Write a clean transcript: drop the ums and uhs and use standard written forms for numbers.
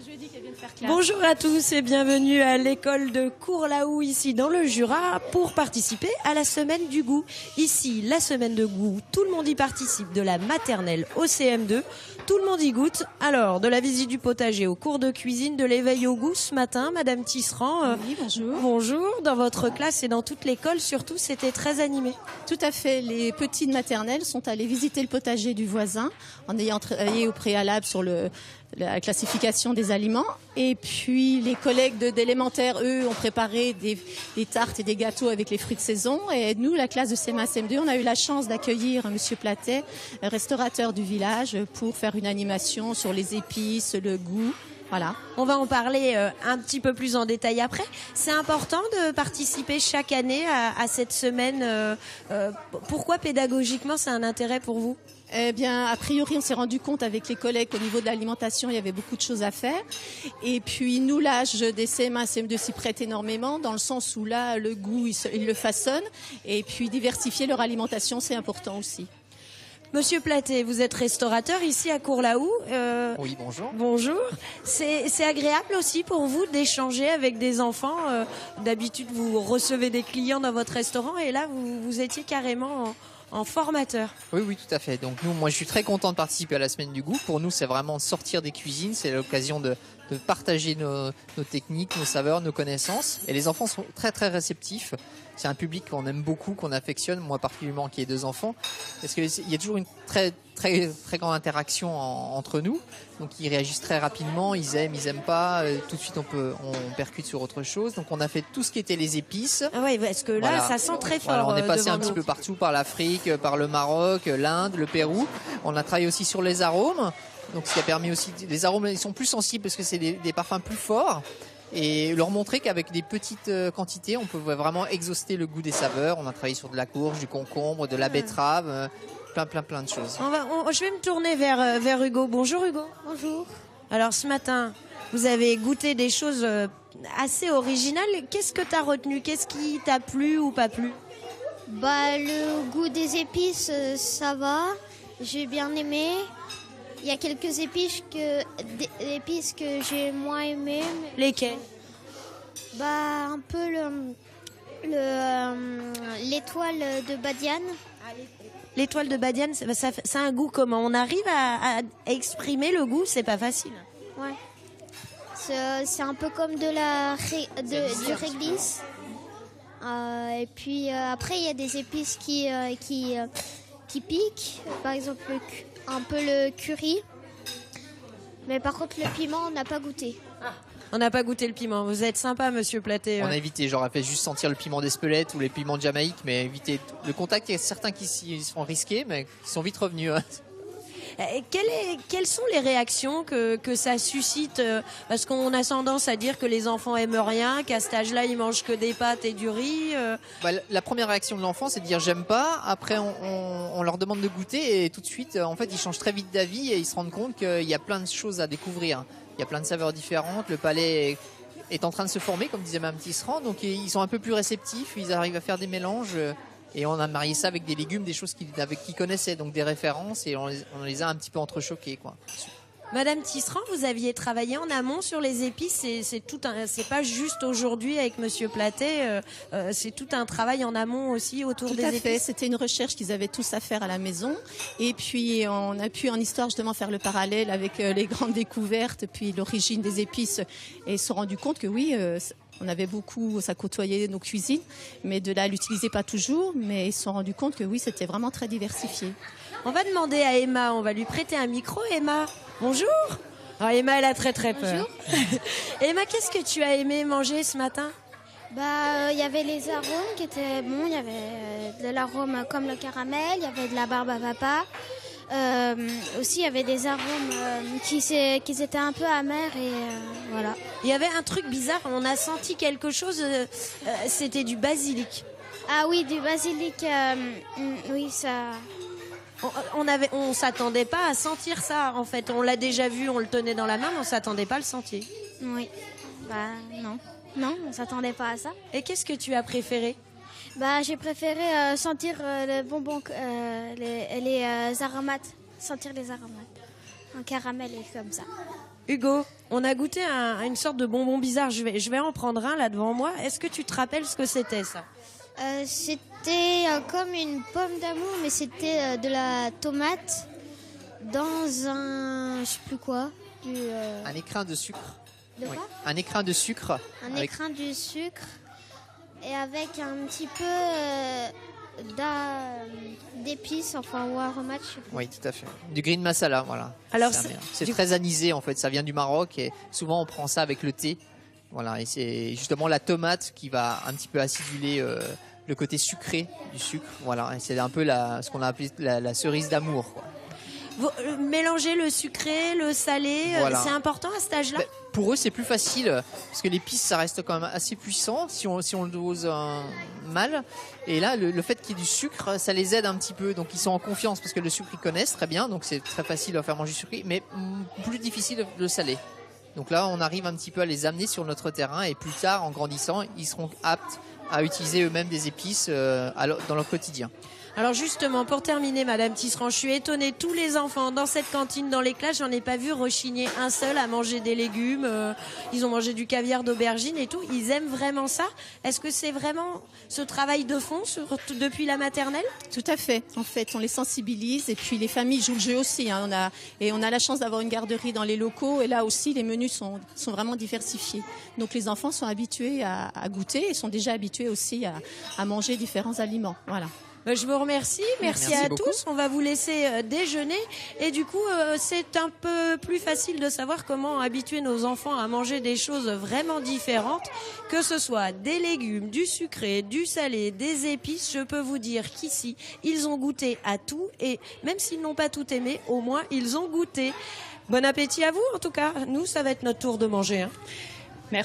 Je lui ai dit qu'elle vient de faire classe. Bonjour à tous et bienvenue à l'école de Courlaoux, ici dans le Jura, pour participer à la semaine du goût. Ici, la semaine de goût, tout le monde y participe, de la maternelle au CM2, tout le monde y goûte. Alors, de la visite du potager au cours de cuisine, de l'éveil au goût ce matin, Madame Tisserand. Oui, bonjour. Bonjour, dans votre classe et dans toute l'école, surtout, c'était très animé. Tout à fait. Les petites maternelles sont allées visiter le potager du voisin en ayant travaillé au préalable sur la classification des aliments. Et puis les collègues d'élémentaire, eux, ont préparé des tartes et des gâteaux avec les fruits de saison. Et nous, la classe de CM1, CM2, on a eu la chance d'accueillir Monsieur Platet, restaurateur du village, pour faire une animation sur les épices, le goût. Voilà. On va en parler un petit peu plus en détail après. C'est important de participer chaque année à cette semaine. Pourquoi pédagogiquement c'est un intérêt pour vous ? Eh bien, a priori, on s'est rendu compte avec les collègues qu'au niveau de l'alimentation, il y avait beaucoup de choses à faire. Et puis, nous, l'âge des CM1, CM2 s'y prête énormément, dans le sens où là, le goût, ils le façonnent. Et puis, diversifier leur alimentation, c'est important aussi. Monsieur Platet, vous êtes restaurateur ici à Courlaoux. Oui, bonjour. Bonjour. C'est agréable aussi pour vous d'échanger avec des enfants. D'habitude, vous recevez des clients dans votre restaurant et là, vous étiez carrément en formateur. Oui, tout à fait. Donc moi, je suis très content de participer à la semaine du goût. Pour nous, c'est vraiment sortir des cuisines. C'est l'occasion de partager nos techniques, nos saveurs, nos connaissances. Et les enfants sont très, très réceptifs. C'est un public qu'on aime beaucoup, qu'on affectionne. Moi, particulièrement, qui ai 2 enfants. Parce qu'il y a toujours une très, très, très grande interaction entre nous. Donc, ils réagissent très rapidement. Ils aiment pas. Tout de suite, on percute sur autre chose. Donc, on a fait tout ce qui était les épices. Ah ouais, parce que là, voilà. ça sent très fort. Voilà, on est passé un petit nous. peu partout, par l'Afrique, par le Maroc, l'Inde, le Pérou. On a travaillé aussi sur les arômes. Donc, ce qui a permis aussi, les arômes, ils sont plus sensibles parce que c'est des parfums plus forts. Et leur montrer qu'avec des petites quantités, on peut vraiment exhauster le goût des saveurs. On a travaillé sur de la courge, du concombre, de la betterave, plein de choses. Je vais me tourner vers Hugo. Bonjour Hugo. Bonjour. Alors ce matin, vous avez goûté des choses assez originales. Qu'est-ce que tu as retenu ? Qu'est-ce qui t'a plu ou pas plu ? Le goût des épices, ça va. J'ai bien aimé. Il y a quelques épices que j'ai moins aimé. Lesquelles ? Un peu l'étoile de Badiane. L'étoile de Badiane, ça a un goût comment ? On arrive à exprimer le goût, c'est pas facile. Ouais. C'est un peu comme du réglisse. Et puis après, il y a des épices qui piquent. Par exemple, un peu le curry. Mais par contre, le piment, on n'a pas goûté. On n'a pas goûté le piment. Vous êtes sympa, monsieur Platet. On a évité, j'aurais fait juste sentir le piment d'Espelette ou les piments de Jamaïque, mais éviter le contact. Il y a certains qui s'y sont risqués, mais qui sont vite revenus. Quelles sont les réactions que ça suscite ? Parce qu'on a tendance à dire que les enfants aiment rien, qu'à cet âge-là, ils mangent que des pâtes et du riz. La première réaction de l'enfant, c'est de dire j'aime pas. Après, on leur demande de goûter et tout de suite, en fait, ils changent très vite d'avis et ils se rendent compte qu'il y a plein de choses à découvrir. Il y a plein de saveurs différentes. Le palais est en train de se former, comme disait Mme Tisserand. Donc, ils sont un peu plus réceptifs. Ils arrivent à faire des mélanges. Et on a marié ça avec des légumes, des choses qu'ils connaissaient, donc des références, et on les a un petit peu entrechoqués, quoi. Madame Tisserand, vous aviez travaillé en amont sur les épices. C'est pas juste aujourd'hui avec Monsieur Platet. C'est tout un travail en amont aussi autour des épices. Tout à fait. C'était une recherche qu'ils avaient tous à faire à la maison. Et puis, on a pu en histoire justement faire le parallèle avec les grandes découvertes, puis l'origine des épices, et se sont rendus compte que oui. On avait beaucoup, ça côtoyait nos cuisines, mais de là, l'utiliser pas toujours, mais ils se sont rendus compte que oui, c'était vraiment très diversifié. On va demander à Emma, on va lui prêter un micro. Emma, bonjour. Alors Emma, elle a très très peur. Emma, qu'est-ce que tu as aimé manger ce matin ? Il y avait les arômes qui étaient bons, il y avait de l'arôme comme le caramel, il y avait de la barbe à papa. Aussi, il y avait des arômes qui étaient un peu amers et voilà. Il y avait un truc bizarre, on a senti quelque chose, c'était du basilic. Ah oui, du basilic, oui, ça... On s'attendait pas à sentir ça, en fait. On l'a déjà vu, on le tenait dans la main, mais on s'attendait pas à le sentir. Oui, non, on s'attendait pas à ça. Et qu'est-ce que tu as préféré ? J'ai préféré sentir les bonbons, les aromates, sentir les aromates, en caramel et comme ça. Hugo, on a goûté à une sorte de bonbon bizarre. Je vais en prendre un là devant moi. Est-ce que tu te rappelles ce que c'était ça? C'était comme une pomme d'amour, mais c'était de la tomate dans un, je sais plus quoi, Un écrin de sucre. de quoi? Un écrin de sucre. Un avec- écrin de sucre et avec un petit peu d'épices, enfin ou aromates, je sais plus. Oui, tout à fait. Du green masala, voilà. Alors, C'est du- très anisé en fait. Ça vient du Maroc et souvent on prend ça avec le thé. Voilà, et c'est justement la tomate qui va un petit peu aciduler le côté sucré du sucre. Voilà, et c'est un peu ce qu'on a appelé la cerise d'amour, quoi. Mélanger le sucré, le salé, Voilà. c'est important à cet âge-là? Ben, pour eux, c'est plus facile parce que l'épice, ça reste quand même assez puissant si on le dose mal. Et là, le fait qu'il y ait du sucre, ça les aide un petit peu. Donc, ils sont en confiance parce que le sucre, ils connaissent très bien. Donc, c'est très facile de leur faire manger sucré, mais plus difficile de le saler. Donc là, on arrive un petit peu à les amener sur notre terrain et plus tard, en grandissant, ils seront aptes à utiliser eux-mêmes des épices dans leur quotidien. Alors justement, pour terminer, Madame Tisserand, je suis étonnée, tous les enfants dans cette cantine, dans les classes, j'en ai pas vu rechigner un seul à manger des légumes. Ils ont mangé du caviar d'aubergine et tout. Ils aiment vraiment ça. Est-ce que c'est vraiment ce travail de fond depuis la maternelle? Tout à fait. En fait, on les sensibilise et puis les familles jouent le jeu aussi. Hein. On a la chance d'avoir une garderie dans les locaux et là aussi les menus sont vraiment diversifiés. Donc les enfants sont habitués à goûter et sont déjà habitués aussi à manger différents aliments. Voilà. Je vous remercie. Merci Merci à beaucoup. tous. On va vous laisser déjeuner. Et du coup, c'est un peu plus facile de savoir comment habituer nos enfants à manger des choses vraiment différentes, que ce soit des légumes, du sucré, du salé, des épices. Je peux vous dire qu'ici, ils ont goûté à tout. Et même s'ils n'ont pas tout aimé, au moins, ils ont goûté. Bon appétit à vous, en tout cas. Nous, ça va être notre tour de manger, hein.